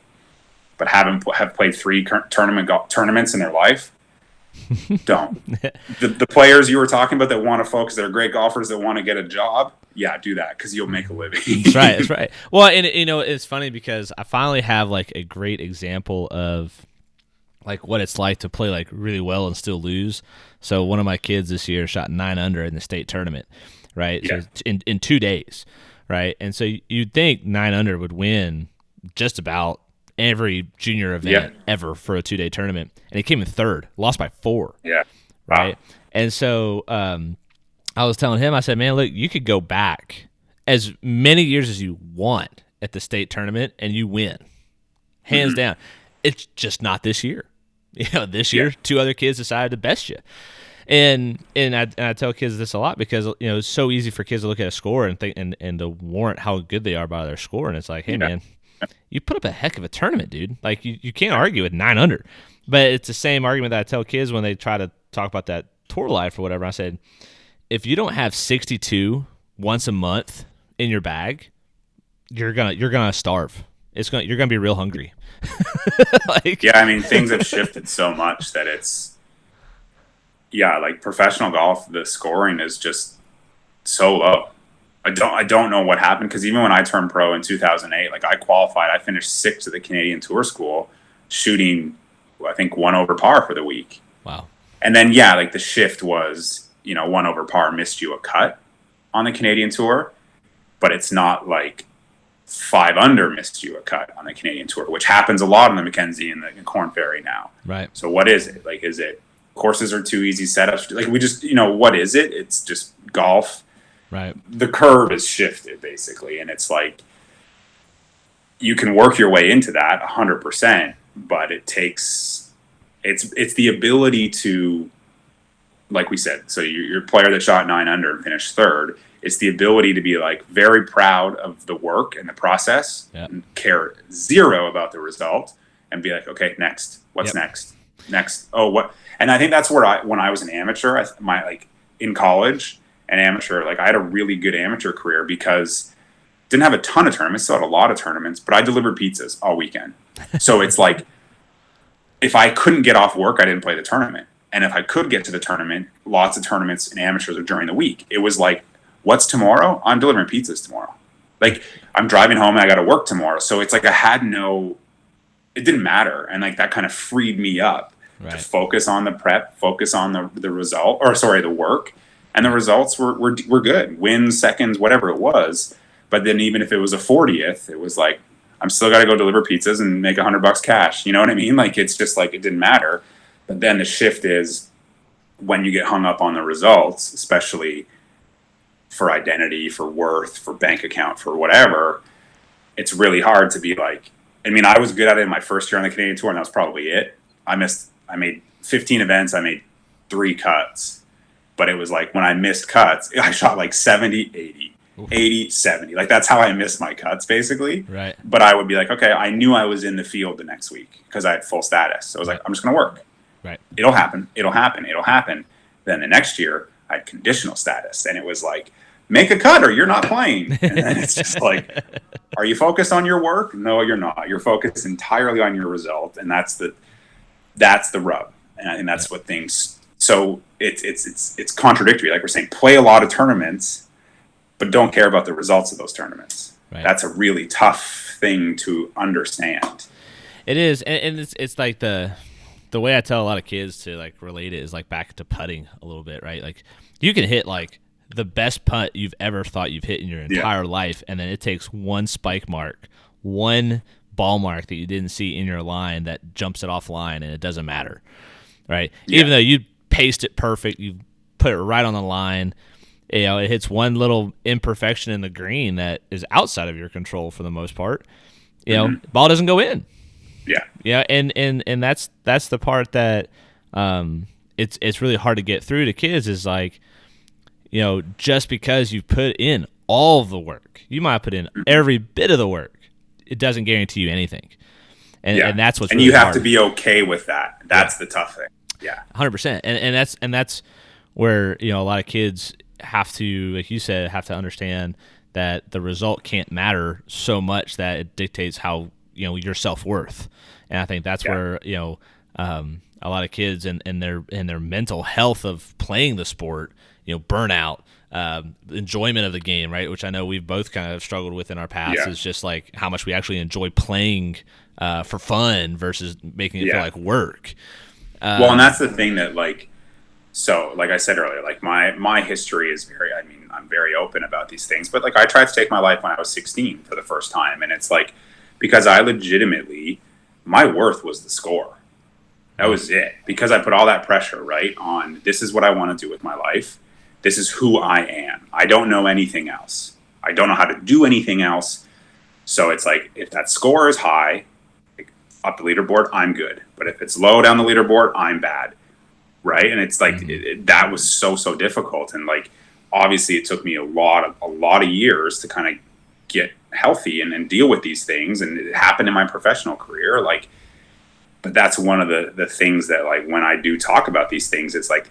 but have played 3 tournaments in their life. Don't. The players you were talking about that want to focus, that are great golfers that want to get a job, do that, because you'll make a living. That's right. Well, and it's funny because I finally have like a great example of like what it's like to play like really well and still lose. So one of my kids this year shot 9 under in the state tournament, right? Yeah. So in 2 days, right? And so you'd think 9 under would win just about every junior event ever for a 2-day tournament, and he came in third, lost by 4. Yeah. Right. Wow. And so I was telling him, I said, man, look, you could go back as many years as you want at the state tournament and you win, hands down. It's just not this year. This year, 2 other kids decided to best you. And I tell kids this a lot, because it's so easy for kids to look at a score and think and to warrant how good they are by their score. And it's like, hey man, you put up a heck of a tournament, dude. Like you can't argue with 9 under. But it's the same argument that I tell kids when they try to talk about that tour life or whatever. I said, if you don't have 62 once a month in your bag, you're gonna starve. You're gonna be real hungry. I mean, things have shifted so much that it's like professional golf, the scoring is just so low. I don't know what happened, because even when I turned pro in 2008, like I qualified, I finished 6th at the Canadian Tour School, shooting I think 1 over par for the week. Wow. And then like the shift was 1 over par missed you a cut on the Canadian Tour, but it's not like 5 under missed you a cut on the Canadian Tour, which happens a lot on the Mackenzie and the Corn Ferry now. Right. So what is it? Like, is it courses are too easy, setups? Like we just, what is it? It's just golf. Right. The curve is shifted basically. And it's like, you can work your way into that 100%, but it takes, it's the ability to, like we said, so your player that shot 9 under and finished 3rd, it's the ability to be like very proud of the work and the process and care 0 about the result and be like, okay, next, what's next? Oh, what? And I think that's where when I was an amateur, in college, an amateur, like I had a really good amateur career because didn't have a ton of tournaments, still had a lot of tournaments, but I delivered pizzas all weekend. So it's like, if I couldn't get off work, I didn't play the tournament. And if I could get to the tournament, lots of tournaments and amateurs are during the week. It was like, what's tomorrow? I'm delivering pizzas tomorrow. Like I'm driving home and I got to work tomorrow. So it's like it didn't matter. And like that kind of freed me up to focus on the prep, focus on the result, the work. And the results were good. Wins, seconds, whatever it was. But then even if it was a 40th, it was like, I'm still got to go deliver pizzas and make $100 cash. You know what I mean? Like, it's just like, it didn't matter. But then the shift is when you get hung up on the results, especially for identity, for worth, for bank account, for whatever, it's really hard to be like, I mean, I was good at it in my first year on the Canadian Tour, and that was probably it. I made 15 events. I made 3 cuts. But it was like when I missed cuts, I shot like 70, 80. 80, 70. Like, that's how I missed my cuts, basically. Right. But I would be like, okay, I knew I was in the field the next week because I had full status. So I was like, I'm just going to work. Right. It'll happen. It'll happen. It'll happen. Then the next year, I had conditional status. And it was like, make a cut or you're not playing. And then it's just like, are you focused on your work? No, you're not. You're focused entirely on your result. And that's the rub. And I think that's what things, so it's contradictory. Like we're saying, play a lot of tournaments, but don't care about the results of those tournaments. Right. That's a really tough thing to understand. It is. And it's like the way I tell a lot of kids to like relate it is like back to putting a little bit, right? Like you can hit like the best putt you've ever thought you've hit in your entire life, and then it takes one spike mark, one ball mark that you didn't see in your line that jumps it off line, and it doesn't matter, right? Yeah. Even though you paced it perfect, you put it right on the line, you know, it hits one little imperfection in the green that is outside of your control for the most part. You know, ball doesn't go in. Yeah. Yeah, and that's the part that it's really hard to get through to kids is like, you know, just because you put in all of the work, you might put in every bit of the work, it doesn't guarantee you anything. And that's what's and really you have hard. To be okay with that. That's the tough thing. Yeah. 100%. And that's where, you know, a lot of kids have to, like you said, have to understand that the result can't matter so much that it dictates how, you know, your self-worth. And I think that's where, you know, a lot of kids and their mental health of playing the sport, you know, burnout, enjoyment of the game, right? Which I know we've both kind of struggled with in our past is just like how much we actually enjoy playing for fun versus making it feel like work. Well, and that's the thing that like, so like I said earlier, like my history is very, I mean, I'm very open about these things, but like I tried to take my life when I was 16 for the first time. And it's like, because I legitimately, my worth was the score. That was it. Because I put all that pressure, right, on this is what I want to do with my life. This is who I am. I don't know anything else. I don't know how to do anything else. So it's like, if that score is high, like up the leaderboard, I'm good. But if it's low down the leaderboard, I'm bad. Right. And it's like, that was so difficult. And like, obviously it took me a lot of years to kind of get healthy and deal with these things. And it happened in my professional career. Like, but that's one of the things that like, when I do talk about these things, it's like,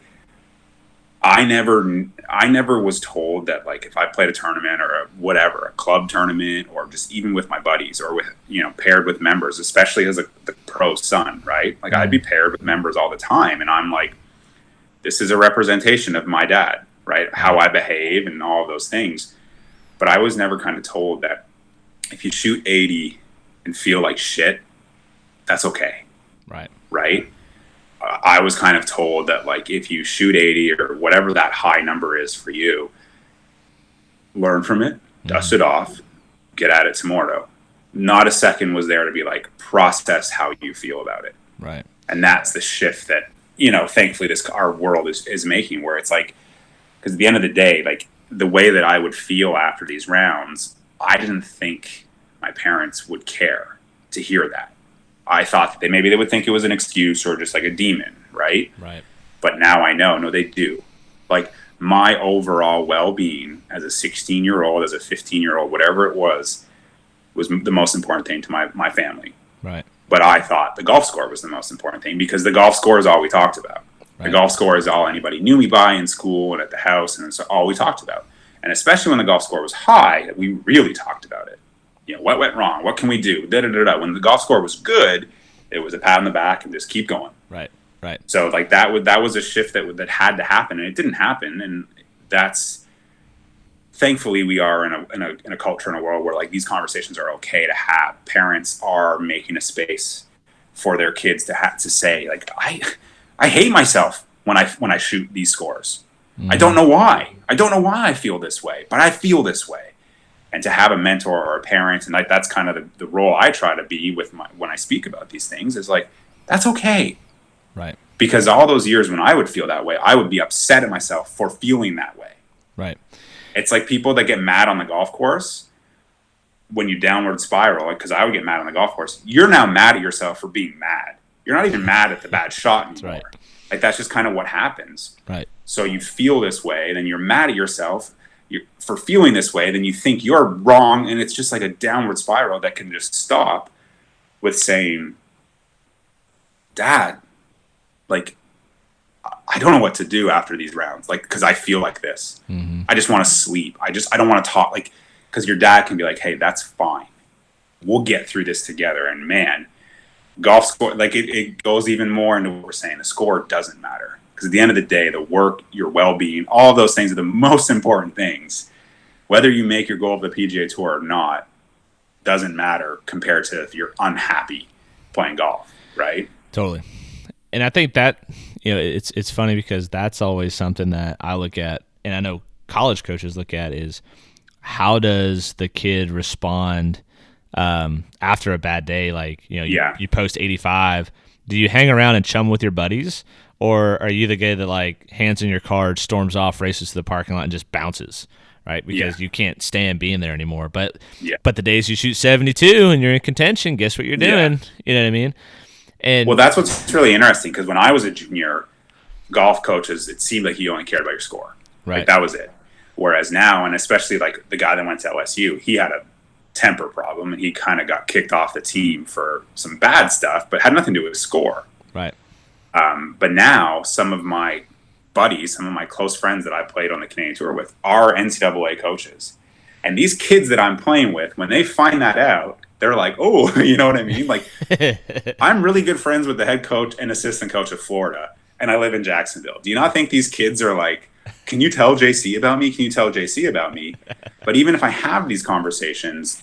I never was told that like, if I played a tournament or a club tournament, or just even with my buddies or with, you know, paired with members, especially as the pro son, right? Like I'd be paired with members all the time. And I'm like, this is a representation of my dad, right? How I behave and all of those things. But I was never kind of told that if you shoot 80 and feel like shit, that's okay. Right. Right. I was kind of told that like, if you shoot 80 or whatever that high number is for you, learn from it, dust it off, get at it tomorrow. Not a second was there to be like, process how you feel about it. Right. And that's the shift that, you know, thankfully our world is making, where it's like, because at the end of the day, like the way that I would feel after these rounds, I didn't think my parents would care to hear that. I thought that maybe they would think it was an excuse or just like a demon, right? Right. But now I know, no, they do. Like my overall well-being as a 16-year-old, as a 15-year-old, whatever it was the most important thing to my family. Right. But I thought the golf score was the most important thing, because the golf score is all we talked about. Right. The golf score is all anybody knew me by in school and at the house, and it's all we talked about. And especially when the golf score was high, we really talked about it. You know, what went wrong? What can we do? Da-da-da-da. When the golf score was good, it was a pat on the back and just keep going. Right, right. So like that was a shift that had to happen, and it didn't happen. And that's, thankfully, we are in a culture, in a world where like these conversations are okay to have. Parents are making a space for their kids to say like, I hate myself when I shoot these scores. I don't know why. I don't know why I feel this way, but I feel this way. And to have a mentor or a parent, and like that's kind of the role I try to be with when I speak about these things, is like, that's okay. Right. Because all those years when I would feel that way, I would be upset at myself for feeling that way. Right. It's like people that get mad on the golf course when you downward spiral, because I would get mad on the golf course. You're now mad at yourself for being mad. You're not even mad at the bad shot anymore. Right. Like that's just kind of what happens. Right. So you feel this way, then you're mad at yourself. for feeling this way, then you think you're wrong, and it's just like a downward spiral that can just stop with saying, Dad, like, I don't know what to do after these rounds, like, because I feel like this. Mm-hmm. I just want to sleep. I don't want to talk, like, because your dad can be like, hey, that's fine. We'll get through this together. And man, golf score, like, it goes even more into what we're saying. The score doesn't matter, because at the end of the day, the work, your well-being, all of those things are the most important things. Whether you make your goal of the PGA Tour or not doesn't matter compared to if you're unhappy playing golf, right? Totally. And I think that, it's funny because that's always something that I look at, and I know college coaches look at, is how does the kid respond after a bad day? Like, you post 85. Do you hang around and chum with your buddies, or are you the guy that, like, hands in your card, storms off, races to the parking lot, and just bounces, right? Because you can't stand being there anymore. But the days you shoot 72 and you're in contention, guess what you're doing? Yeah. You know what I mean? And well, that's what's really interesting, because when I was a junior, golf coaches, it seemed like you only cared about your score. Right. Like, that was it. Whereas now, and especially like the guy that went to LSU, he had a temper problem, and he kind of got kicked off the team for some bad stuff, but had nothing to do with his score. Right. But now some of my buddies, some of my close friends that I played on the Canadian Tour with are NCAA coaches. And these kids that I'm playing with, when they find that out, they're like, oh, you know what I mean? Like, I'm really good friends with the head coach and assistant coach of Florida, and I live in Jacksonville. Do you not think these kids are like, can you tell JC about me? Can you tell JC about me? But even if I have these conversations,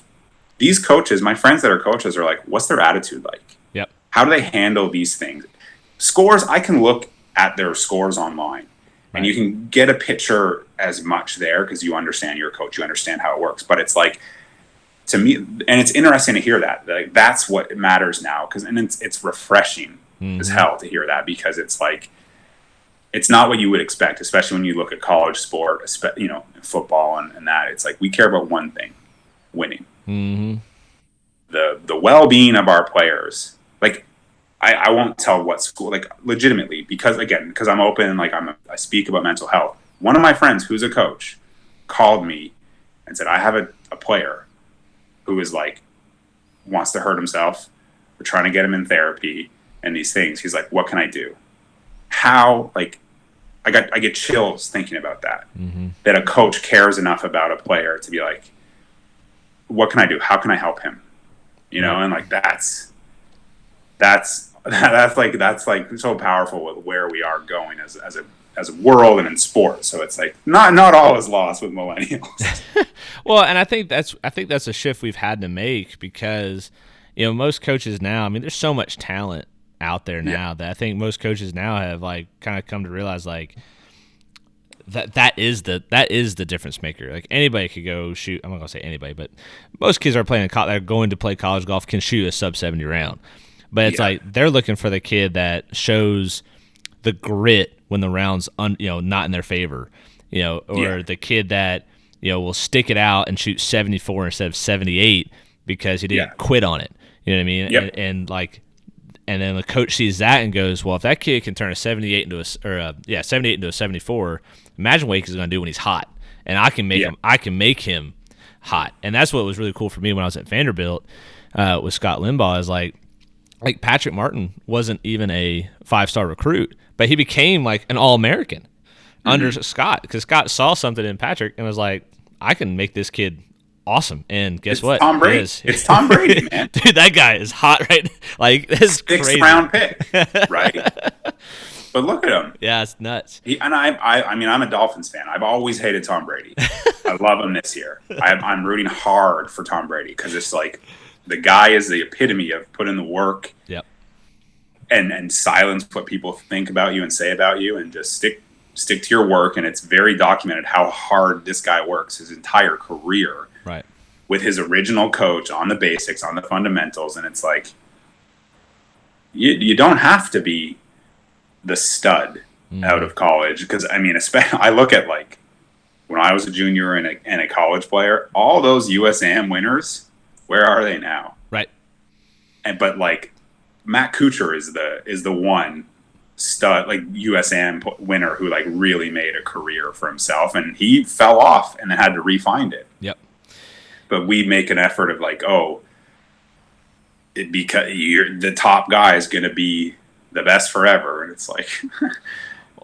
these coaches, my friends that are coaches, are like, what's their attitude like? Yep. How do they handle these things? Scores, I can look at their scores online, and you can get a picture as much there because you understand your coach, you understand how it works. But it's like, to me, and it's interesting to hear that. Like, that's what matters now, and it's refreshing as hell to hear that, because it's like, it's not what you would expect, especially when you look at college sport, football and that. It's like, we care about one thing: winning. Mm-hmm. The well-being of our players. Like, I won't tell what school, like, legitimately, because I'm open and, like, I speak about mental health. One of my friends who's a coach called me and said, I have a player who is, like, wants to hurt himself. We're trying to get him in therapy and these things. He's like, what can I do? How, like, I get chills thinking about that. Mm-hmm. That a coach cares enough about a player to be like, what can I do? How can I help him? And like, that's like so powerful with where we are going as a world and in sports. So it's like, not all is lost with millennials. Well, and I think that's a shift we've had to make, because most coaches now, I mean, there's so much talent out there now that I think most coaches now have, like, kind of come to realize, like, that is the difference maker. Like, anybody could go shoot. I'm not gonna say anybody, but most kids are going to play college golf can shoot a sub 70 round. But it's like, they're looking for the kid that shows the grit when the round's not in their favor, or the kid that will stick it out and shoot 74 instead of 78 because he didn't quit on it. You know what I mean? Yep. And then the coach sees that and goes, well, if that kid can turn a 78 into a 78 into a 74, imagine what he's going to do when he's hot. And I can make him hot. And that's what was really cool for me when I was at Vanderbilt with Scott Limbaugh, is like Patrick Martin wasn't even a 5-star recruit, but he became like an All-American under Scott, because Scott saw something in Patrick and was like, I can make this kid awesome. And guess what? Tom Brady. It's Tom Brady, man. Dude, that guy is hot, right? Like, this is crazy. 6th round pick, right? But look at him. Yeah, it's nuts. I mean, I'm a Dolphins fan. I've always hated Tom Brady. I love him this year. I'm rooting hard for Tom Brady, because it's like, the guy is the epitome of put in the work. Yep. And silence what people think about you and say about you, and just stick to your work. And it's very documented how hard this guy works his entire career. Right. With his original coach on the basics, on the fundamentals. And it's like, you don't have to be the stud out of college. Because, I mean, especially, I look at, like, when I was a junior and a college player, all those USAM winners, where are they now? Right. But, like, Matt Kuchar is the one stud, like USAM winner who like really made a career for himself, and he fell off and had to re-find it. Yep. But we make an effort of like, because the top guy is going to be the best forever, and it's like,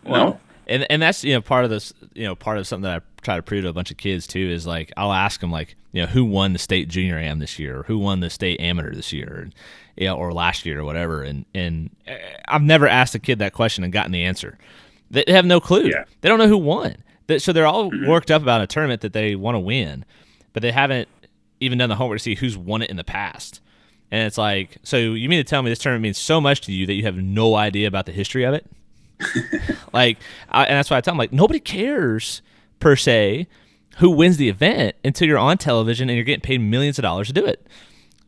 no. And that's part of this, part of something that I try to prove to a bunch of kids too is like I'll ask them like who won the state junior am this year, or who won the state amateur this year, or last year or whatever, and I've never asked a kid that question and gotten the answer. They have no clue. Yeah. They don't know who won. So they're all worked up about a tournament that they want to win, but they haven't even done the homework to see who's won it in the past. And it's like, so you mean to tell me this tournament means so much to you that you have no idea about the history of it? And that's why I tell them, like, nobody cares per se who wins the event until you're on television and you're getting paid millions of dollars to do it.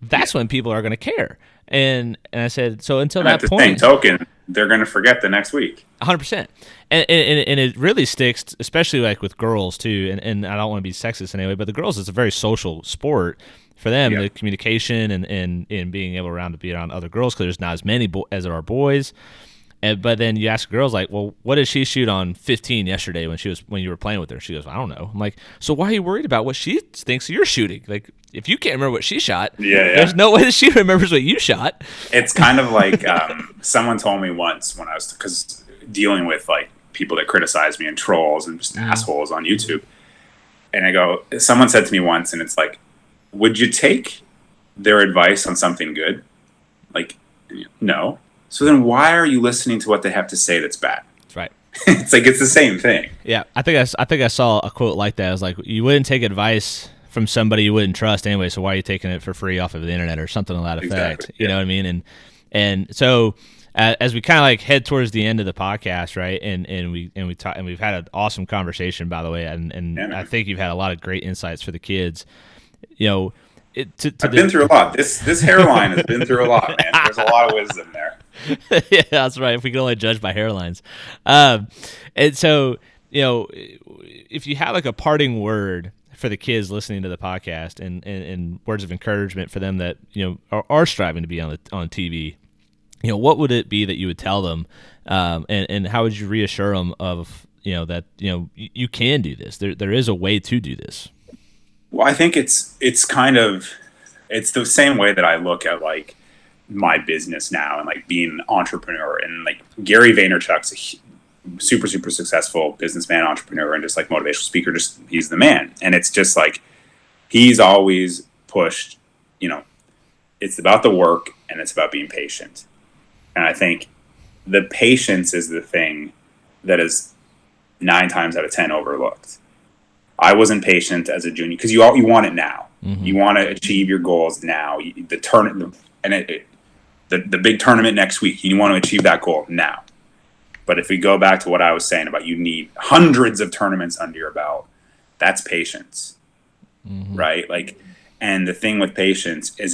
That's when people are going to care. And I said, so until that point, at the same token, they're going to forget the next week. 100%. And it really sticks, especially like with girls too. And I don't want to be sexist anyway, but the girls, it's a very social sport for them. The communication and being able to be around other girls, because there's not as many as there are boys. But then you ask girls like, well, what did she shoot on 15 yesterday when you were playing with her? She goes, I don't know. I'm like, so why are you worried about what she thinks you're shooting? Like, if you can't remember what she shot, there's no way that she remembers what you shot. It's kind of like someone told me once when I was, because dealing with like people that criticize me and trolls and just assholes on YouTube. And I go, someone said to me once, and it's like, would you take their advice on something good? Like, no. So then why are you listening to what they have to say that's bad? That's right. It's like, it's the same thing. Yeah. I think I saw a quote like that. I was like, you wouldn't take advice from somebody you wouldn't trust anyway, so why are you taking it for free off of the internet or something to that effect? Exactly. You know what I mean? And so as we kind of like head towards the end of the podcast, right? And we talk, and we've had an awesome conversation, by the way, and I think you've had a lot of great insights for the kids. I've been through a lot. This hairline has been through a lot, man. There's a lot of wisdom there. Yeah, that's right. If we can only judge by hairlines. And so, if you had like a parting word for the kids listening to the podcast and words of encouragement for them that, are striving to be on TV, what would it be that you would tell them? And how would you reassure them of, that, you can do this. There is a way to do this. Well, I think it's the same way that I look at like my business now and like being an entrepreneur, and like Gary Vaynerchuk's a super, super successful businessman, entrepreneur, and just like motivational speaker. Just he's the man. And it's just like, he's always pushed, it's about the work and it's about being patient. And I think the patience is the thing that is 9 times out of 10 overlooked. I wasn't patient as a junior because you want it now. Mm-hmm. You want to achieve your goals now. The tournament and the big tournament next week. You want to achieve that goal now. But if we go back to what I was saying about you need hundreds of tournaments under your belt, that's patience, right? Like, and the thing with patience is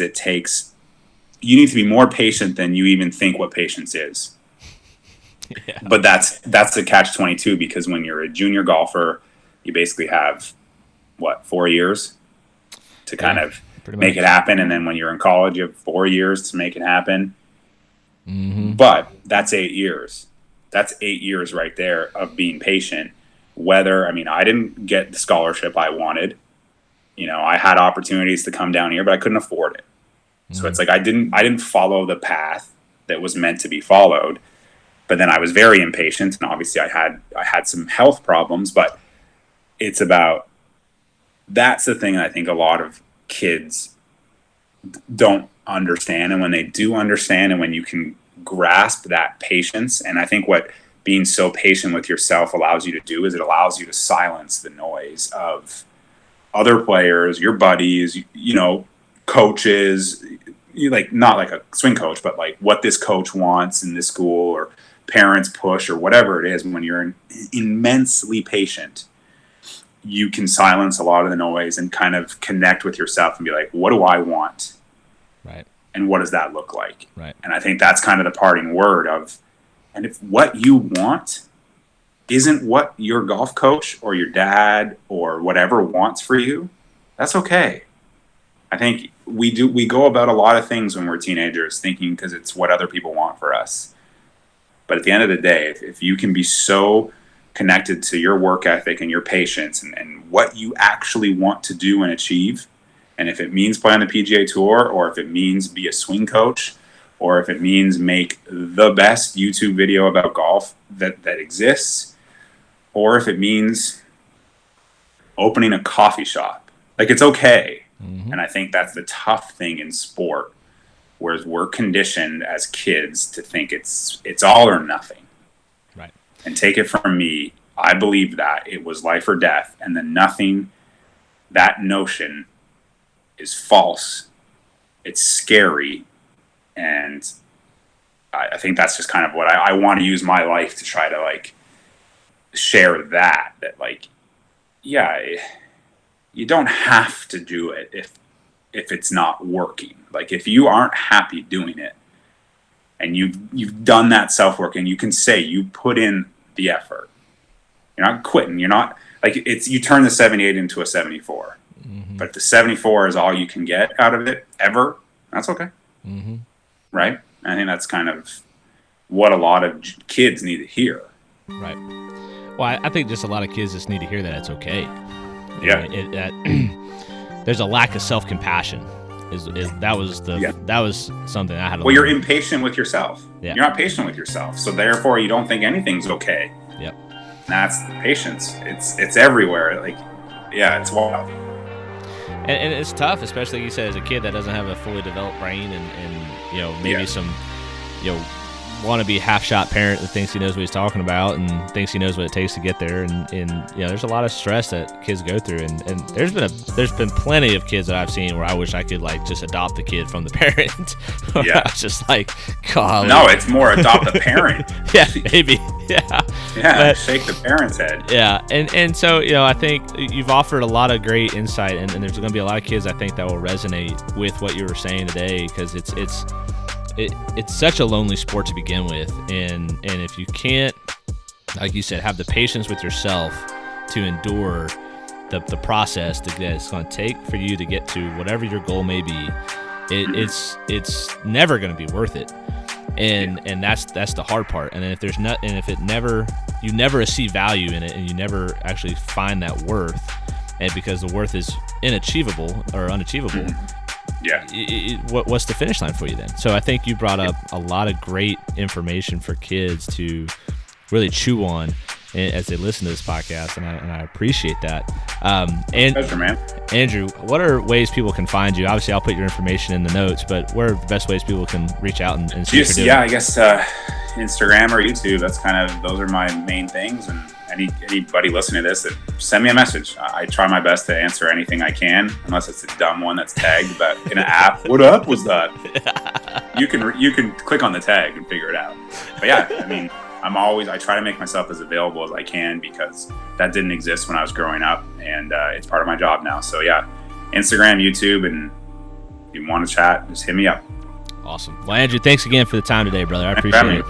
you need to be more patient than you even think what patience is. Yeah. But that's the catch-22, because when you're a junior golfer, you basically have 4 years to kind of make it happen. And then when you're in college, you have 4 years to make it happen. Mm-hmm. But that's 8 years. That's 8 years right there of being patient. I didn't get the scholarship I wanted. I had opportunities to come down here, but I couldn't afford it. Mm-hmm. So it's like, I didn't follow the path that was meant to be followed. But then I was very impatient, and obviously I had some health problems, but that's the thing I think a lot of kids don't understand. And when they do understand, and when you can grasp that patience, and I think what being so patient with yourself allows you to do is it allows you to silence the noise of other players, your buddies, coaches, like not like a swing coach, but like what this coach wants in this school, or parents push, or whatever it is. When you're immensely patient, you can silence a lot of the noise and kind of connect with yourself and be like, what do I want? Right. And what does that look like? Right. And I think that's kind of the parting word of, and if what you want isn't what your golf coach or your dad or whatever wants for you, that's okay. I think we go about a lot of things when we're teenagers thinking because it's what other people want for us. But at the end of the day, if you can be so connected to your work ethic and your patience and what you actually want to do and achieve, and if it means play on the PGA Tour, or if it means be a swing coach, or if it means make the best YouTube video about golf that exists, or if it means opening a coffee shop, like, it's okay. Mm-hmm. And I think that's the tough thing in sport, whereas we're conditioned as kids to think it's all or nothing. Right. And take it from me, I believe that it was life or death, and then nothing, that notion is false. It's scary. And I think that's just kind of what I want to use my life to try to, like, share that, like, yeah, you don't have to do it if it's not working. Like, if you aren't happy doing it and you've done that self-work and you can say you put in the effort, you're not quitting. You're not, like, you turn the 78 into a 74. Mm-hmm. But if the 74 is all you can get out of it ever, that's okay. Mm-hmm. Right? I think that's kind of what a lot of kids need to hear. Right. Well, I think just a lot of kids just need to hear that it's okay. Yeah. There's a lack of self-compassion. That was something I had to learn. You're impatient with yourself. Yeah. You're not patient with yourself. So therefore you don't think anything's okay. Yep. And that's the patience. It's everywhere. Like, yeah, it's wild. And it's tough, especially, like you said, as a kid that doesn't have a fully developed brain and maybe some, want to be half-shot parent that thinks he knows what he's talking about and thinks he knows what it takes to get there, and there's a lot of stress that kids go through, and there's been plenty of kids that I've seen where I wish I could, like, just adopt the kid from the parent. Yeah. I was just like, God. No, it's more adopt the parent. Yeah, maybe. Yeah. Yeah, shake the parent's head. Yeah, and so, I think you've offered a lot of great insight, and there's going to be a lot of kids, I think, that will resonate with what you were saying today, because it's such a lonely sport to begin with, and if you can't, like you said, have the patience with yourself to endure the process that it's going to take for you to get to whatever your goal may be, it's never going to be worth it, and that's the hard part. And then if you never see value in it, and you never actually find that worth, and because the worth is unachievable. Yeah. What's the finish line for you then? So I think you brought up a lot of great information for kids to really chew on as they listen to this podcast, and I appreciate that. And pleasure, man. Andrew, what are ways people can find you? Obviously, I'll put your information in the notes, but what are the best ways people can reach out and see what you're doing? Yeah, I guess Instagram or YouTube. Those are my main things. And anybody listening to this, send me a message. I try my best to answer anything I can, unless it's a dumb one that's tagged but in an app. What up was that? You can click on the tag and figure it out. But yeah, I mean, I try to make myself as available as I can, because that didn't exist when I was growing up, and it's part of my job now. So yeah, Instagram, YouTube, and if you want to chat, just hit me up. Awesome. Well, Andrew, thanks again for the time today, brother. I appreciate it.